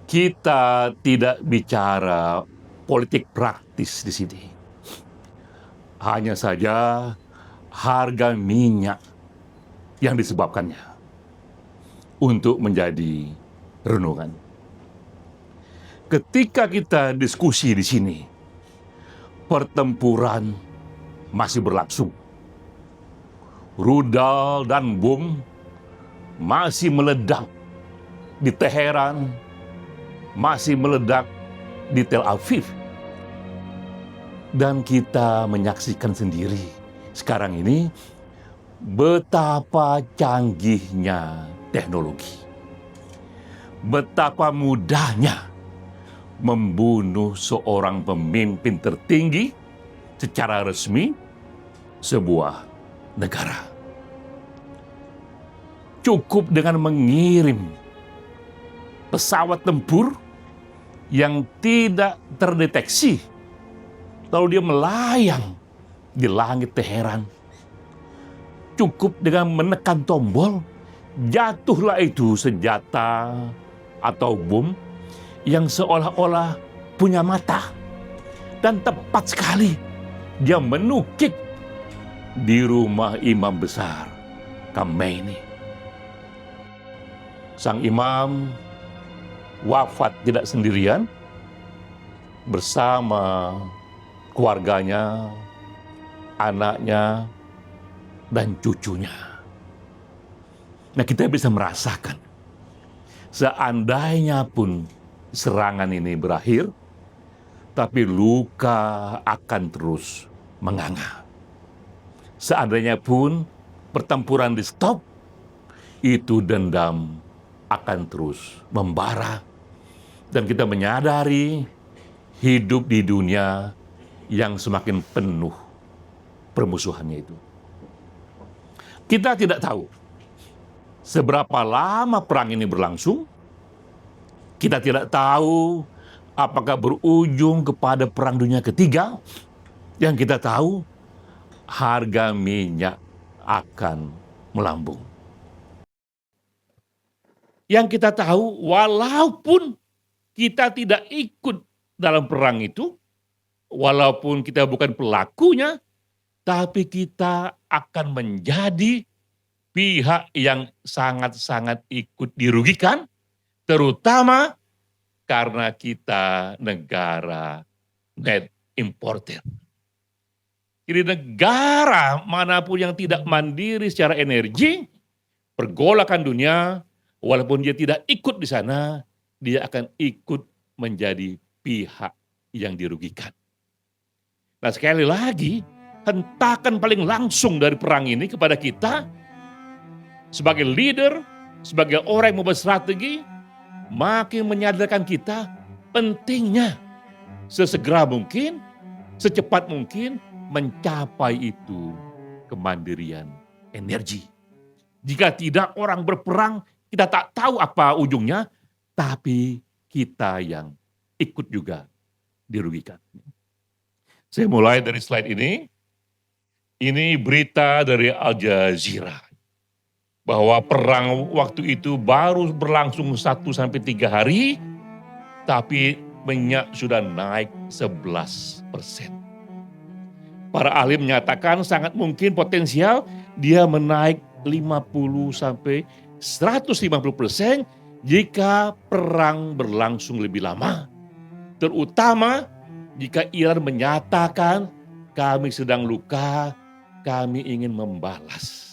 Kita tidak bicara politik praktis di sini. Hanya saja harga minyak yang disebabkannya untuk menjadi renungan. Ketika kita diskusi di sini, pertempuran masih berlangsung. Rudal dan bom masih meledak di Teheran, masih meledak di Tel Aviv. Dan kita menyaksikan sendiri sekarang ini betapa canggihnya teknologi. Betapa mudahnya membunuh seorang pemimpin tertinggi secara resmi sebuah negara. Cukup dengan mengirim pesawat tempur yang tidak terdeteksi, lalu dia melayang di langit Teheran. Cukup dengan menekan tombol, jatuhlah itu senjata atau bom yang seolah-olah punya mata. Dan tepat sekali dia menukik di rumah imam besar Khomeini. Sang imam wafat tidak sendirian, bersama keluarganya, anaknya, dan cucunya. Nah, kita bisa merasakan, seandainya pun serangan ini berakhir, tapi luka akan terus menganga. Seandainya pun pertempuran di stop, itu dendam akan terus membara. Dan kita menyadari hidup di dunia yang semakin penuh permusuhannya itu. Kita tidak tahu seberapa lama perang ini berlangsung. Kita tidak tahu apakah berujung kepada Perang Dunia Ketiga. Yang kita tahu, harga minyak akan melambung. Yang kita tahu, walaupun kita tidak ikut dalam perang itu, walaupun kita bukan pelakunya, tapi kita akan menjadi pihak yang sangat-sangat ikut dirugikan, terutama karena kita negara net importer. Jadi negara manapun yang tidak mandiri secara energi, pergolakan dunia, walaupun dia tidak ikut di sana, dia akan ikut menjadi pihak yang dirugikan. Nah, sekali lagi, hentakan paling langsung dari perang ini kepada kita sebagai leader, sebagai orang yang membuat strategi, makin menyadarkan kita pentingnya sesegera mungkin, secepat mungkin mencapai itu kemandirian energi. Jika tidak, orang berperang, kita tak tahu apa ujungnya, tapi kita yang ikut juga dirugikan. Saya mulai dari slide ini. Ini berita dari Al Jazeera bahwa perang waktu itu baru berlangsung 1-3 hari, tapi minyak sudah naik 11%. Para ahli menyatakan sangat mungkin potensial dia menaik 50-150% jika perang berlangsung lebih lama. Terutama jika Iran menyatakan kami sedang luka, kami ingin membalas.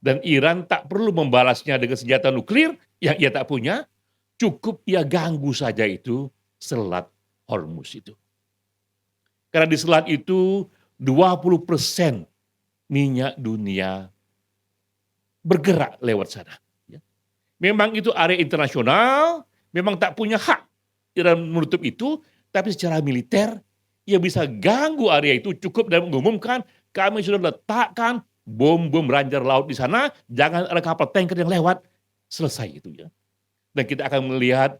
Dan Iran tak perlu membalasnya dengan senjata nuklir yang ia tak punya, cukup ia ganggu saja itu Selat Hormuz itu. Karena di selat itu 20% minyak dunia bergerak lewat sana. Memang itu area internasional, memang tak punya hak Iran menutup itu, tapi secara militer ia bisa ganggu area itu cukup dan mengumumkan kami sudah letakkan bom-bom ranjau laut di sana, jangan ada kapal tanker yang lewat. Selesai itu ya. Dan kita akan melihat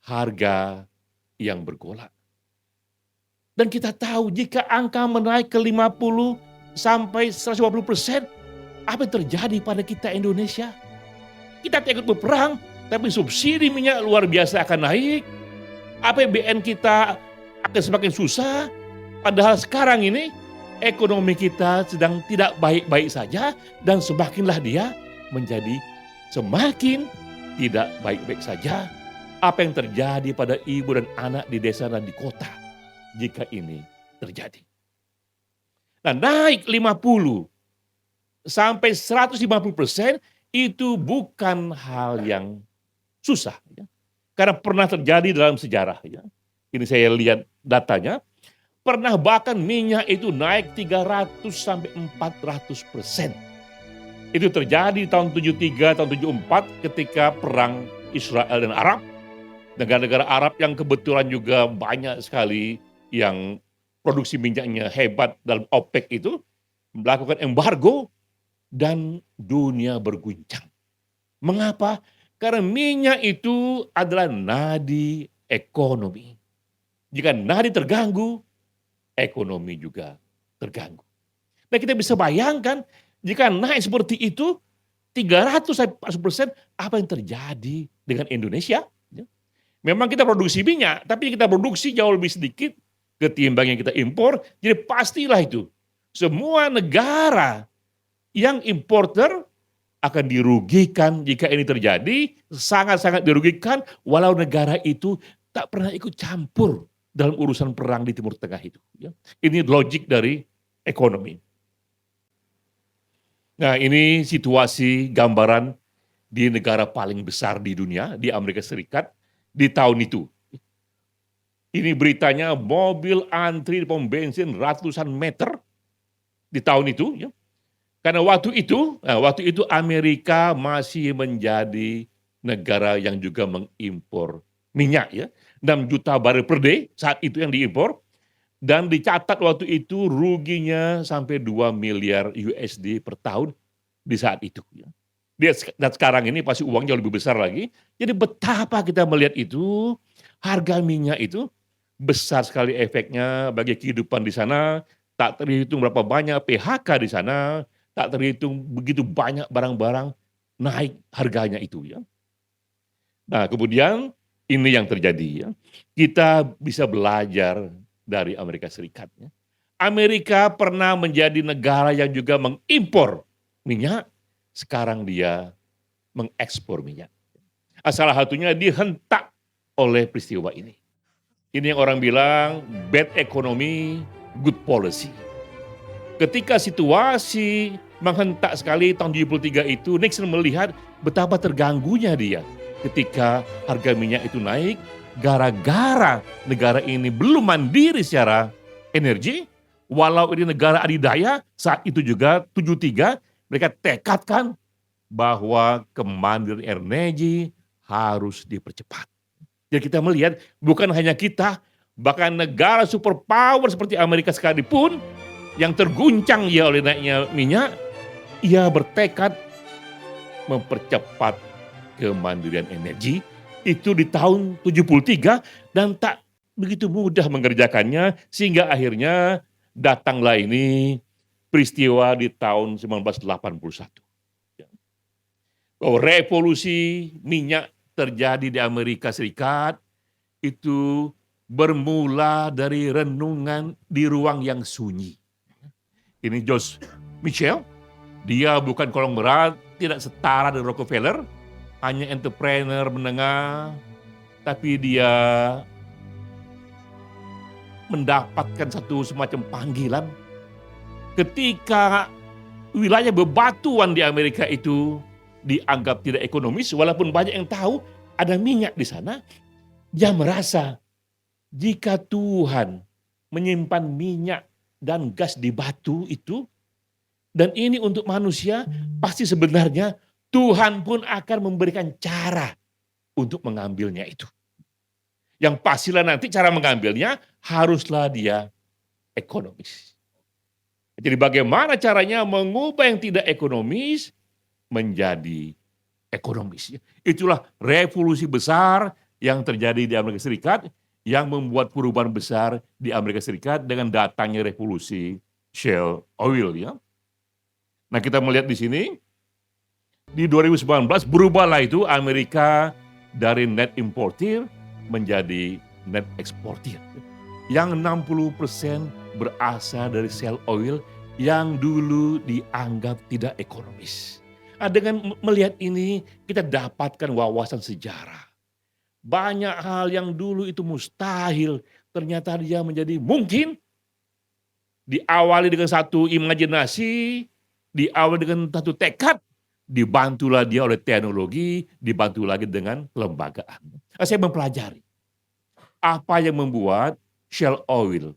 harga yang bergolak. Dan kita tahu jika angka menaik ke 50-150%, apa yang terjadi pada kita Indonesia? Kita tak ikut berperang, tapi subsidi minyak luar biasa akan naik, APBN kita akan semakin susah, padahal sekarang ini ekonomi kita sedang tidak baik-baik saja dan semakinlah dia menjadi semakin tidak baik-baik saja. Apa yang terjadi pada ibu dan anak di desa dan di kota jika ini terjadi? Nah, naik 50 sampai 150% itu bukan hal yang susah, ya. Karena pernah terjadi dalam sejarah, ya. Ini saya lihat datanya, pernah bahkan minyak itu naik 300 sampai 400%. Itu terjadi di tahun 73, tahun 74 ketika perang Israel dan Arab. Negara-negara Arab yang kebetulan juga banyak sekali yang produksi minyaknya hebat dalam OPEC itu melakukan embargo dan dunia berguncang. Mengapa? Karena minyak itu adalah nadi ekonomi. Jika nadi terganggu, ekonomi juga terganggu. Nah, kita bisa bayangkan jika naik seperti itu 300% apa yang terjadi dengan Indonesia? Memang kita produksi minyak, tapi kita produksi jauh lebih sedikit ketimbang yang kita impor. Jadi pastilah itu semua negara yang importer akan dirugikan jika ini terjadi, sangat-sangat dirugikan walau negara itu tak pernah ikut campur dalam urusan perang di Timur Tengah itu. Ini logik dari ekonomi. Nah, ini situasi gambaran di negara paling besar di dunia, di Amerika Serikat, di tahun itu. Ini beritanya mobil antri di pom bensin ratusan meter di tahun itu. Ya. Karena waktu itu Amerika masih menjadi negara yang juga mengimpor minyak. Ya. 6 juta barel per day saat itu yang diimpor. Dan dicatat waktu itu ruginya sampai 2 miliar USD per tahun di saat itu. Ya. Dan sekarang ini pasti uangnya lebih besar lagi. Jadi betapa kita melihat itu, harga minyak itu besar sekali efeknya bagi kehidupan di sana. Tak terhitung berapa banyak PHK di sana, tak terhitung begitu banyak barang-barang naik harganya itu. Ya. Nah, kemudian ini yang terjadi. Ya. Kita bisa belajar dari Amerika Serikat. Ya. Amerika pernah menjadi negara yang juga mengimpor minyak. Sekarang dia mengekspor minyak. Salah satunya dihentak oleh peristiwa ini. Ini yang orang bilang bad economy, good policy. Ketika situasi menghentak sekali tahun 73 itu, Nixon melihat betapa terganggunya dia ketika harga minyak itu naik gara-gara negara ini belum mandiri secara energi. Walau ini negara adidaya, saat itu juga 73 mereka tekadkan bahwa kemandirian energi harus dipercepat. Jadi kita melihat bukan hanya kita, bahkan negara superpower seperti Amerika sekalipun yang terguncang ya oleh naiknya minyak, ia bertekad mempercepat kemandirian energi itu di tahun 73 dan tak begitu mudah mengerjakannya sehingga akhirnya datanglah ini peristiwa di tahun 1981. Bahwa revolusi minyak terjadi di Amerika Serikat itu bermula dari renungan di ruang yang sunyi. Ini George Mitchell, dia bukan konglomerat, tidak setara dengan Rockefeller, hanya entrepreneur menengah, tapi dia mendapatkan satu semacam panggilan ketika wilayah bebatuan di Amerika itu dianggap tidak ekonomis, walaupun banyak yang tahu ada minyak di sana, dia merasa jika Tuhan menyimpan minyak dan gas di batu itu, dan ini untuk manusia, pasti sebenarnya Tuhan pun akan memberikan cara untuk mengambilnya itu. Yang pastilah nanti cara mengambilnya haruslah dia ekonomis. Jadi bagaimana caranya mengubah yang tidak ekonomis menjadi ekonomis. Itulah revolusi besar yang terjadi di Amerika Serikat yang membuat perubahan besar di Amerika Serikat dengan datangnya revolusi Shale Oil. Ya. Nah kita melihat di sini, di 2019 berubahlah itu Amerika dari net importir menjadi net eksportir. Yang 60% berasal dari shale oil yang dulu dianggap tidak ekonomis. Dengan melihat ini, kita dapatkan wawasan sejarah. Banyak hal yang dulu itu mustahil, ternyata dia menjadi mungkin. Diawali dengan satu imajinasi, diawali dengan satu tekad, dibantulah dia oleh teknologi, dibantu lagi dengan kelembagaan. Saya mempelajari apa yang membuat shale oil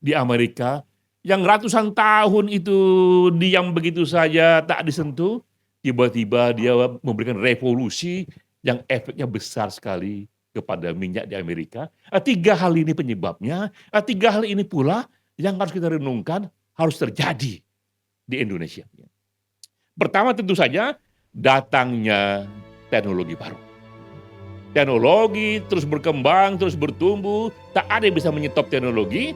di Amerika yang ratusan tahun itu diam begitu saja tak disentuh, tiba-tiba dia memberikan revolusi yang efeknya besar sekali kepada minyak di Amerika. Tiga hal ini penyebabnya, tiga hal ini pula yang harus kita renungkan harus terjadi di Indonesia. Pertama tentu saja datangnya teknologi baru. Teknologi terus berkembang, terus bertumbuh, tak ada yang bisa menyetop teknologi.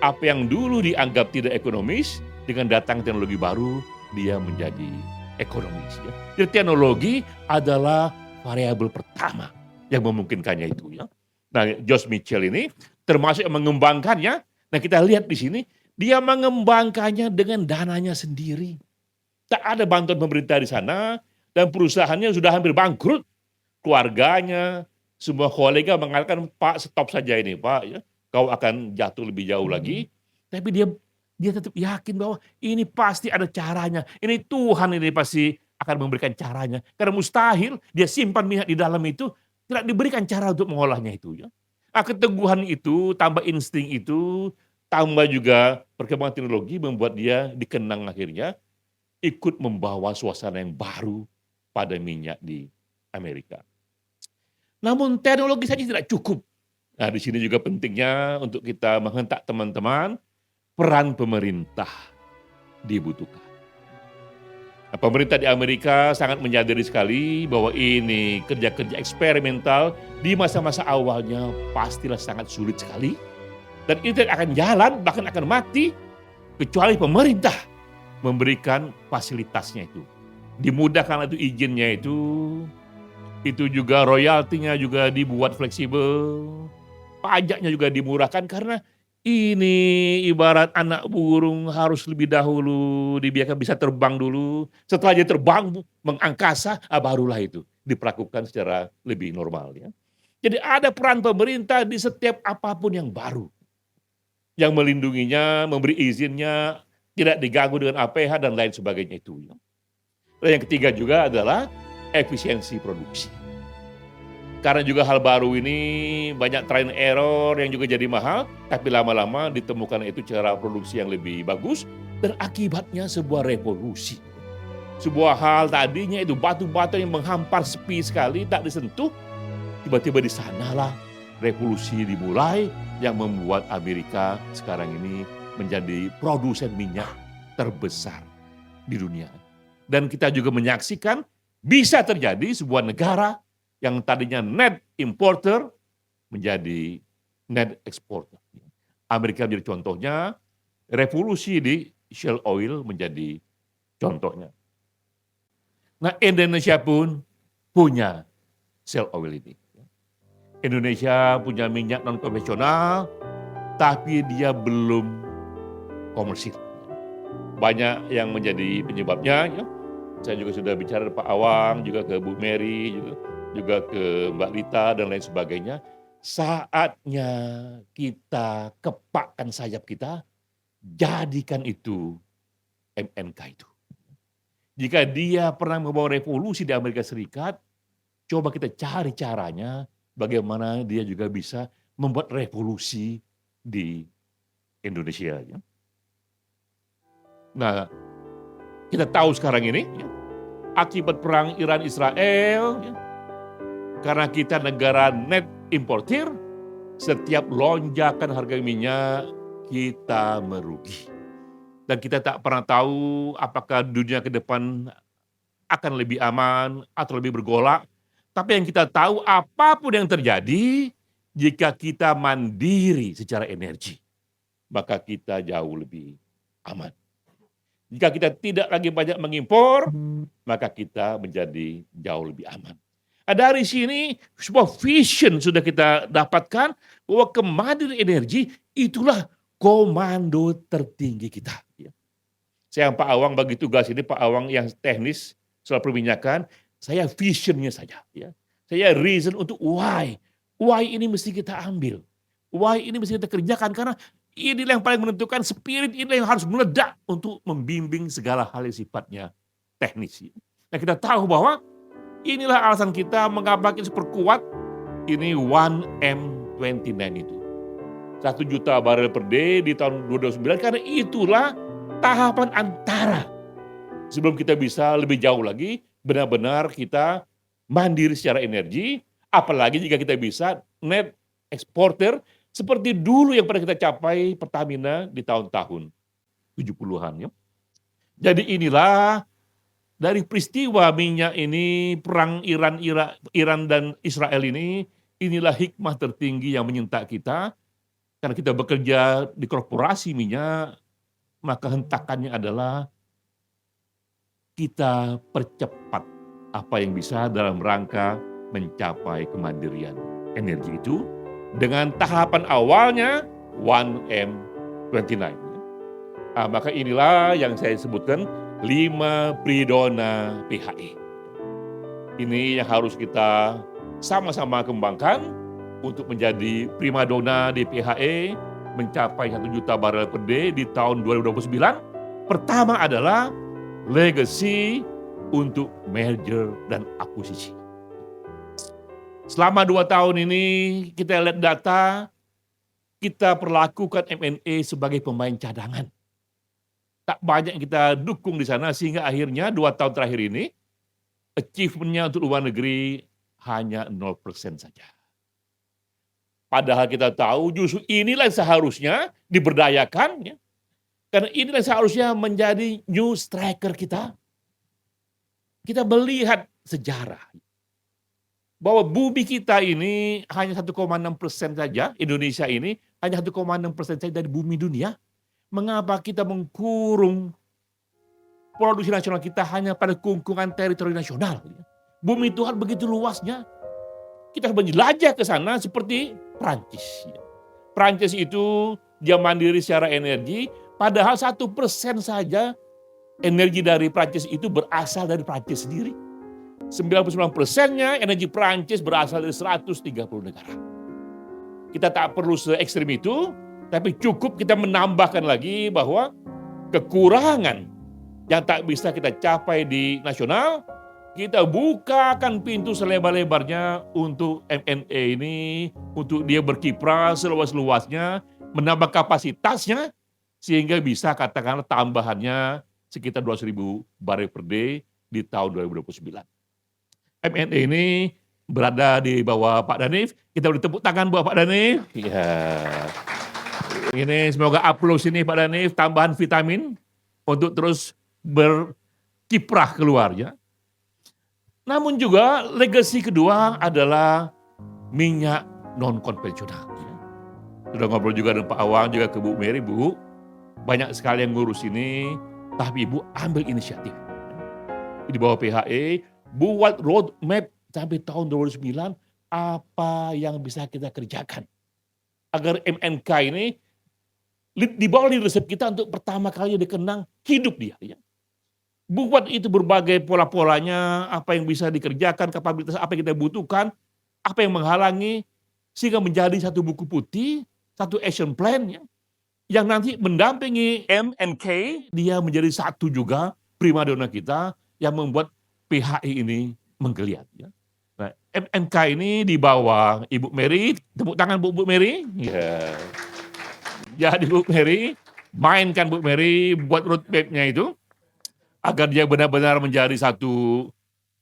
Apa yang dulu dianggap tidak ekonomis, dengan datang teknologi baru, dia menjadi ekonomis. Jadi teknologi adalah variabel pertama yang memungkinkannya itu. Nah, Josh Mitchell ini termasuk yang mengembangkannya. Nah, kita lihat di sini, dia mengembangkannya dengan dananya sendiri. Tak ada bantuan pemerintah di sana, dan perusahaannya sudah hampir bangkrut. Keluarganya, semua kolega mengatakan, Pak stop saja ini Pak, kau akan jatuh lebih jauh lagi. Tapi dia tetap yakin bahwa ini pasti ada caranya. Ini Tuhan ini pasti akan memberikan caranya. Karena mustahil dia simpan minyak di dalam itu, tidak diberikan cara untuk mengolahnya itu. Keteguhan itu, tambah insting itu, tambah juga perkembangan teknologi membuat dia dikenang akhirnya ikut membawa suasana yang baru pada minyak di Amerika. Namun teknologi saja tidak cukup. Nah, di sini juga pentingnya untuk kita menghentak teman-teman, peran pemerintah dibutuhkan. Nah, pemerintah di Amerika sangat menyadari sekali bahwa ini kerja-kerja eksperimental di masa-masa awalnya pastilah sangat sulit sekali. Dan itu tidak akan jalan, bahkan akan mati, kecuali pemerintah memberikan fasilitasnya itu. Dimudahkan itu izinnya itu juga royaltinya juga dibuat fleksibel, pajaknya juga dimurahkan karena ini ibarat anak burung harus lebih dahulu dibiarkan bisa terbang dulu, setelah dia terbang mengangkasa, barulah itu diperlakukan secara lebih normal. Jadi ada peran pemerintah di setiap apapun yang baru, yang melindunginya, memberi izinnya, tidak diganggu dengan APH dan lain sebagainya itu. Dan yang ketiga juga adalah efisiensi produksi. Karena juga hal baru ini banyak trial and error yang juga jadi mahal, tapi lama-lama ditemukan itu cara produksi yang lebih bagus dan akibatnya sebuah revolusi. Sebuah hal tadinya itu batu-batu yang menghampar sepi sekali, tak disentuh, tiba-tiba di sanalah revolusi dimulai yang membuat Amerika sekarang ini menjadi produsen minyak terbesar di dunia. Dan kita juga menyaksikan bisa terjadi sebuah negara yang tadinya net importer menjadi net exporter. Amerika menjadi contohnya, revolusi di shale oil menjadi contohnya. Nah, Indonesia pun punya shale oil ini. Indonesia punya minyak non konvensional, tapi dia belum komersil. Banyak yang menjadi penyebabnya. Saya juga sudah bicara ke Pak Awang, juga ke Bu Mary, juga ke Mbak Lita dan lain sebagainya. Saatnya kita kepakkan sayap kita, jadikan itu MNK itu. Jika dia pernah membawa revolusi di Amerika Serikat, coba kita cari caranya bagaimana dia juga bisa membuat revolusi di Indonesia. Nah, kita tahu sekarang ini, akibat perang Iran-Israel, karena kita negara net importir, setiap lonjakan harga minyak kita merugi. Dan kita tak pernah tahu apakah dunia ke depan akan lebih aman atau lebih bergolak. Tapi yang kita tahu apapun yang terjadi, jika kita mandiri secara energi, maka kita jauh lebih aman. Jika kita tidak lagi banyak mengimpor, maka kita menjadi jauh lebih aman. Dari sini sebuah vision sudah kita dapatkan bahwa kemandirian energi itulah komando tertinggi kita. Saya Pak Awang bagi tugas ini, Pak Awang yang teknis soal perminyakan, saya visionnya saja. Saya reason untuk why. Why ini mesti kita ambil. Why ini mesti kita kerjakan karena inilah yang paling menentukan, spirit inilah yang harus meledak untuk membimbing segala hal yang sifatnya teknis. Nah kita tahu bahwa inilah alasan kita mengapa kita perkuat ini 1M29 itu. 1 juta barel per day di tahun 2029 karena itulah tahapan antara sebelum kita bisa lebih jauh lagi benar-benar kita mandiri secara energi, apalagi jika kita bisa net exporter seperti dulu yang pernah kita capai Pertamina di tahun-tahun 70-an. Jadi inilah dari peristiwa minyak ini, perang Iran dan Israel ini, inilah hikmah tertinggi yang menyentak kita. Karena kita bekerja di korporasi minyak, maka hentakannya adalah kita percepat apa yang bisa dalam rangka mencapai kemandirian energi itu dengan tahapan awalnya 1M29. Maka inilah yang saya sebutkan 5 pridona PHE. Ini yang harus kita sama-sama kembangkan untuk menjadi primadona di PHE mencapai 1 juta barel per day di tahun 2029. Pertama adalah legacy untuk merger dan akuisisi. Selama 2 tahun ini kita lihat data, kita perlakukan M&A sebagai pemain cadangan. Tak banyak yang kita dukung di sana sehingga akhirnya 2 tahun terakhir ini achievement-nya untuk luar negeri hanya 0% saja. Padahal kita tahu justru inilah yang seharusnya diberdayakan, ya. Karena inilah yang seharusnya menjadi new striker kita. Kita melihat sejarah bahwa bumi kita ini hanya 1,6% saja, Indonesia ini hanya 1,6% saja dari bumi dunia. Mengapa kita mengkurung produksi nasional kita hanya pada kungkungan teritori nasional? Bumi Tuhan begitu luasnya. Kita harus menjelajah ke sana seperti Prancis. Prancis itu dia mandiri secara energi, padahal 1% saja energi dari Prancis itu berasal dari Prancis sendiri. 99%-nya energi Prancis berasal dari 130 negara. Kita tak perlu se-ekstrim itu, tapi cukup kita menambahkan lagi bahwa kekurangan yang tak bisa kita capai di nasional, kita bukakan pintu selebar-lebarnya untuk M&A ini, untuk dia berkiprah seluas-luasnya, menambah kapasitasnya, sehingga bisa katakanlah tambahannya sekitar 200.000 barel per day di tahun 2029. M&A ini berada di bawah Pak Danif. Kita beri tepuk tangan buat Pak Danif. Ya. Ini semoga upload sini Pak Danif, tambahan vitamin untuk terus berkiprah keluar ya. Namun juga legasi kedua adalah minyak non konvensional. Sudah ngobrol juga dengan Pak Awang, juga ke Bu Mary, Bu. Banyak sekali yang ngurus ini, tapi Ibu ambil inisiatif. Di bawah PHE, buat roadmap sampai tahun 2009, apa yang bisa kita kerjakan. Agar MNK ini di bawah leadership kita untuk pertama kali dikenang hidup dia. Ya. Buat itu berbagai pola-polanya, apa yang bisa dikerjakan, kapabilitas apa yang kita butuhkan, apa yang menghalangi, sehingga menjadi satu buku putih, satu action plan ya, yang nanti mendampingi MNK, dia menjadi satu juga primadona kita yang membuat PHI ini menggeliat. Ya. Nah, MNK ini di bawah Ibu Mary, tepuk tangan Bu Mary. Yeah. Jadi Bu Mary, mainkan Bu Mary buat roadmap-nya itu, agar dia benar-benar menjadi satu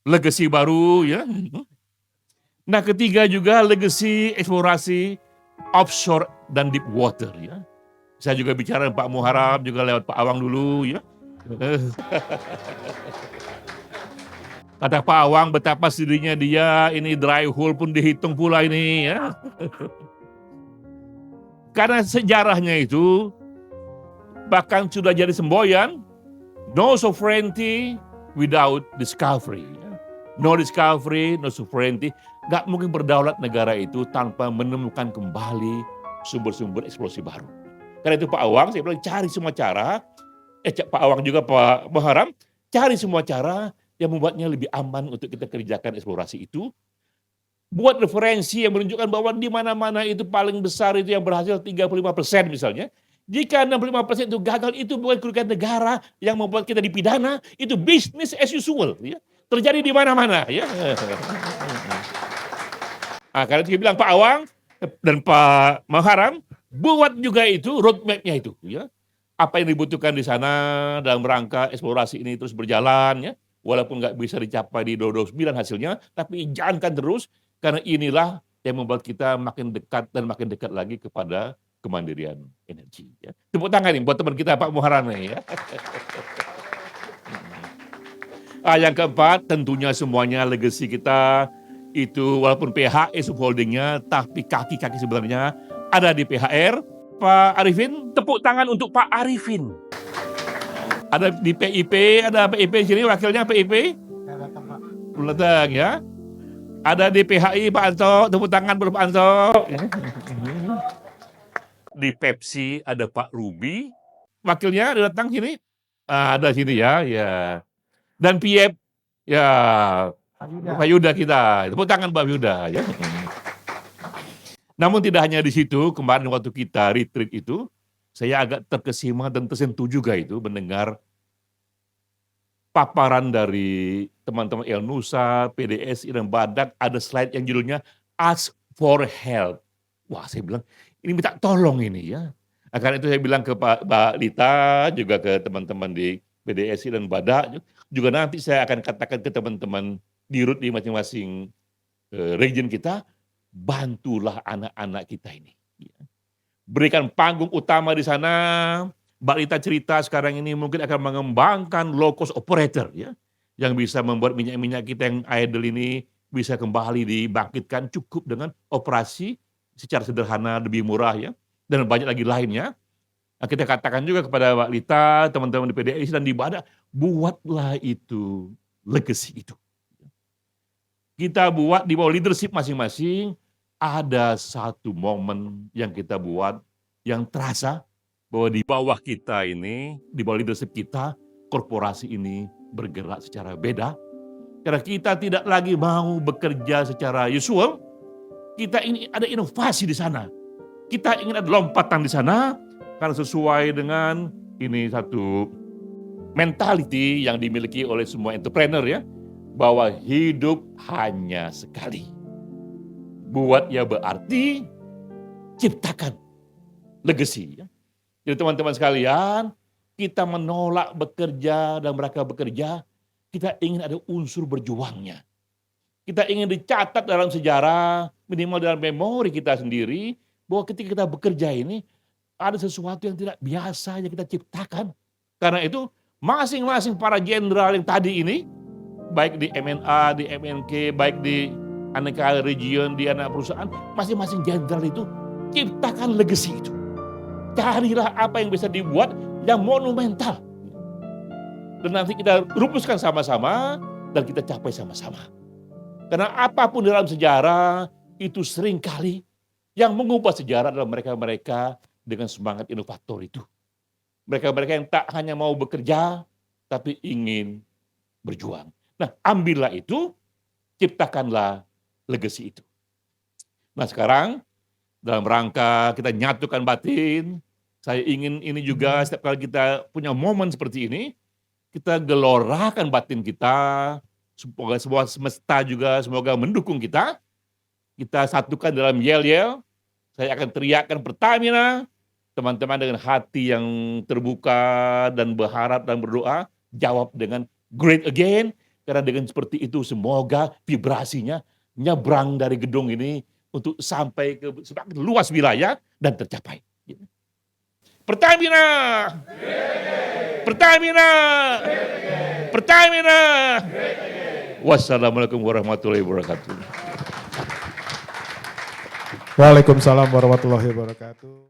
legacy baru. Ya. Nah ketiga juga legacy eksplorasi offshore dan deep water. Ya. Saya juga bicara dengan Pak Muharram, juga lewat Pak Awang dulu. Ya. Kata Pak Awang betapa sedihnya dia, ini dry hole pun dihitung pula ini. Ya. Karena sejarahnya itu bahkan sudah jadi semboyan, no sovereignty without discovery. No discovery, no sovereignty. Gak mungkin berdaulat negara itu tanpa menemukan kembali sumber-sumber eksplosif baru. Karena itu Pak Awang, saya bilang cari semua cara, Pak Awang juga Pak Muharram, cari semua cara yang membuatnya lebih aman untuk kita kerjakan eksplorasi itu. Buat referensi yang menunjukkan bahwa di mana-mana itu paling besar itu yang berhasil 35% misalnya. Jika 65% itu gagal, itu bukan kerugian negara yang membuat kita dipidana, itu business as usual. Ya. Terjadi di mana-mana. Ya. Karena itu bilang Pak Awang dan Pak Muharram, buat juga itu roadmap-nya itu. Ya. Apa yang dibutuhkan di sana dalam rangka eksplorasi ini terus berjalan. Ya. Walaupun nggak bisa dicapai di 2029 hasilnya, tapi jalankan terus. Karena inilah yang membuat kita makin dekat dan makin dekat lagi kepada kemandirian energi. Ya. Tepuk tangan nih buat teman kita Pak Muharram nih. Ya. Yang keempat, tentunya semuanya legacy kita itu walaupun PHE subholdingnya, tapi kaki-kaki sebenarnya ada di PHR. Pak Arifin, tepuk tangan untuk Pak Arifin. Ada di PIP, ada PIP di sini wakilnya PIP. Belum datang ya. Ada di PHI Pak Anto, tepuk tangan buat Pak Anto. Di Pepsi ada Pak Ruby, wakilnya ada datang sini. Ada sini ya, ya. Dan PIEP, ya Pak Yuda kita, tepuk tangan Pak Yuda. Ya. Namun tidak hanya di situ, kemarin waktu kita retreat itu, saya agak terkesima dan tersentuh juga itu mendengar paparan dari teman-teman El Nusa, PDSI, dan Badak, ada slide yang judulnya Ask for Help. Wah, saya bilang, ini minta tolong ini ya. Karena itu saya bilang ke Pak Lita, juga ke teman-teman di PDSI dan Badak, juga nanti saya akan katakan ke teman-teman di RUT di masing-masing region kita, bantulah anak-anak kita ini. Berikan panggung utama di sana. Mbak Lita cerita sekarang ini mungkin akan mengembangkan low cost operator ya, yang bisa membuat minyak-minyak kita yang idle ini bisa kembali dibangkitkan cukup dengan operasi secara sederhana lebih murah ya, dan banyak lagi lainnya. Kita katakan juga kepada Mbak Lita, teman-teman di PDIS dan di Badak, buatlah itu legacy itu. Kita buat di bawah leadership masing-masing, ada satu momen yang kita buat yang terasa bahwa di bawah kita ini, di bawah leadership kita, korporasi ini bergerak secara beda. Karena kita tidak lagi mau bekerja secara usual, kita ini ada inovasi di sana. Kita ingin ada lompatan di sana, karena sesuai dengan ini satu mentality yang dimiliki oleh semua entrepreneur ya, bahwa hidup hanya sekali. Buat ya berarti ciptakan legacy ya. Jadi teman-teman sekalian, kita menolak bekerja dan mereka bekerja, kita ingin ada unsur berjuangnya. Kita ingin dicatat dalam sejarah, minimal dalam memori kita sendiri, bahwa ketika kita bekerja ini, ada sesuatu yang tidak biasa yang kita ciptakan. Karena itu, masing-masing para jenderal yang tadi ini, baik di MNA, di MNK, baik di aneka region, di anak perusahaan, masing-masing jenderal itu ciptakan legacy itu. Carilah apa yang bisa dibuat yang monumental. Dan nanti kita rumuskan sama-sama dan kita capai sama-sama. Karena apapun dalam sejarah itu seringkali yang mengubah sejarah adalah mereka-mereka dengan semangat inovator itu. Mereka-mereka yang tak hanya mau bekerja tapi ingin berjuang. Nah, ambillah itu, ciptakanlah legacy itu. Nah, sekarang dalam rangka kita nyatukan batin, saya ingin ini juga setiap kali kita punya momen seperti ini, kita gelorakan batin kita, semoga semua semesta juga semoga mendukung kita. Kita satukan dalam yel-yel, saya akan teriakkan Pertamina, teman-teman dengan hati yang terbuka dan berharap dan berdoa, jawab dengan great again, karena dengan seperti itu semoga vibrasinya nyebrang dari gedung ini, untuk sampai ke semakin luas wilayah dan tercapai. Pertamina, Pertamina, Pertamina. Wassalamualaikum warahmatullahi wabarakatuh. Waalaikumsalam warahmatullahi wabarakatuh.